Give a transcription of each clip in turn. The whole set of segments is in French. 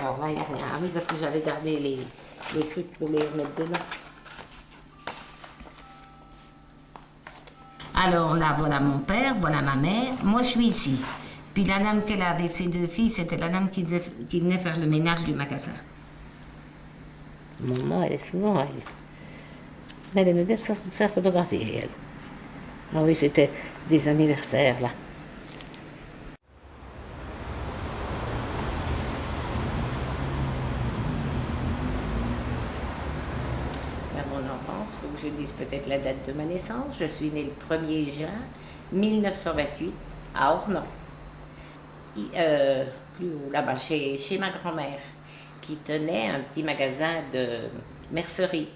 Alors là, il n'y a rien. Ah oui, parce que j'avais gardé les trucs pour les remettre dedans. Alors là, voilà mon père, voilà ma mère. Moi, je suis ici. Puis la dame qu'elle a avec ses deux filles, c'était la dame qui venait faire le ménage du magasin. Maman, elle est souvent, elle aimait bien se faire photographier, elle. Ah oui, c'était des anniversaires, là. À mon enfance, il faut que je dise peut-être la date de ma naissance. Je suis née le 1er juin 1928 à Ornans. Plus haut, là-bas, chez ma grand-mère, qui tenait un petit magasin de mercerie.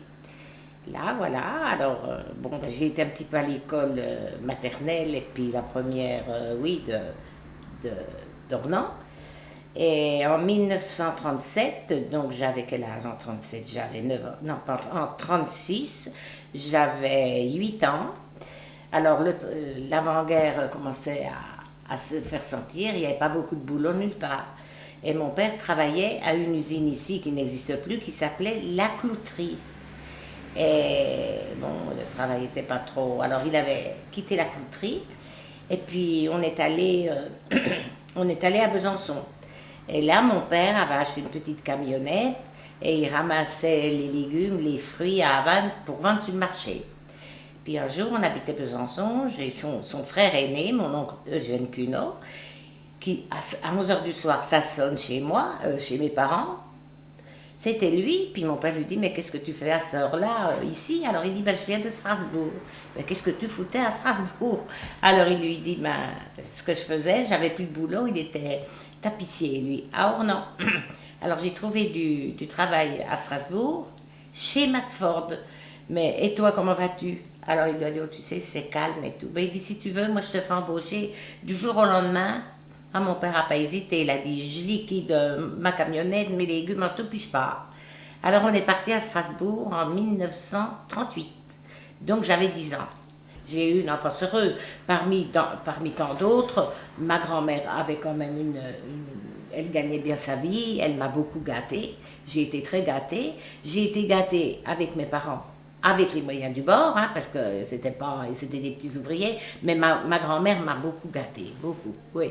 Là, voilà, alors, bon, ben, j'ai été un petit peu à l'école maternelle et puis la première, oui, d'Ornans. Et en 1937, donc j'avais quel âge en 37? J'avais 9 ans, non, pas en 36, j'avais 8 ans. Alors l'avant-guerre commençait à se faire sentir, il n'y avait pas beaucoup de boulot nulle part. Et mon père travaillait à une usine ici qui n'existe plus, qui s'appelait La Clouterie. Et bon, le travail n'était pas trop. Alors il avait quitté La Clouterie, et puis on est allé à Besançon. Et là, mon père avait acheté une petite camionnette et il ramassait les légumes, les fruits à Havane pour vendre sur le marché. Puis un jour, on habitait Besançon, j'ai son frère aîné, mon oncle Eugène Cunot, qui à 11h du soir, ça sonne chez moi, chez mes parents. C'était lui, puis mon père lui dit, mais qu'est-ce que tu fais à cette heure-là, ici? Alors il dit, ben, je viens de Strasbourg. Mais qu'est-ce que tu foutais à Strasbourg? Alors il lui dit, ben, ce que je faisais, j'avais plus de boulot, il était tapissier, lui, à Ornans. Alors j'ai trouvé du travail à Strasbourg, chez Matford. Mais, et toi, comment vas-tu? Alors il lui a dit, oh, tu sais, c'est calme et tout. Ben, il dit, si tu veux, moi je te fais embaucher du jour au lendemain. Ah, mon père n'a pas hésité, il a dit, je liquide ma camionnette, mes légumes, en tout, puis je pars. Alors on est parti à Strasbourg en 1938, donc j'avais 10 ans. J'ai eu une enfance heureuse. Parmi tant d'autres, ma grand-mère avait quand même elle gagnait bien sa vie, elle m'a beaucoup gâtée. J'ai été très gâtée. J'ai été gâtée avec mes parents, avec les moyens du bord, hein, parce que c'était des petits ouvriers, mais ma grand-mère m'a beaucoup gâtée, beaucoup, oui.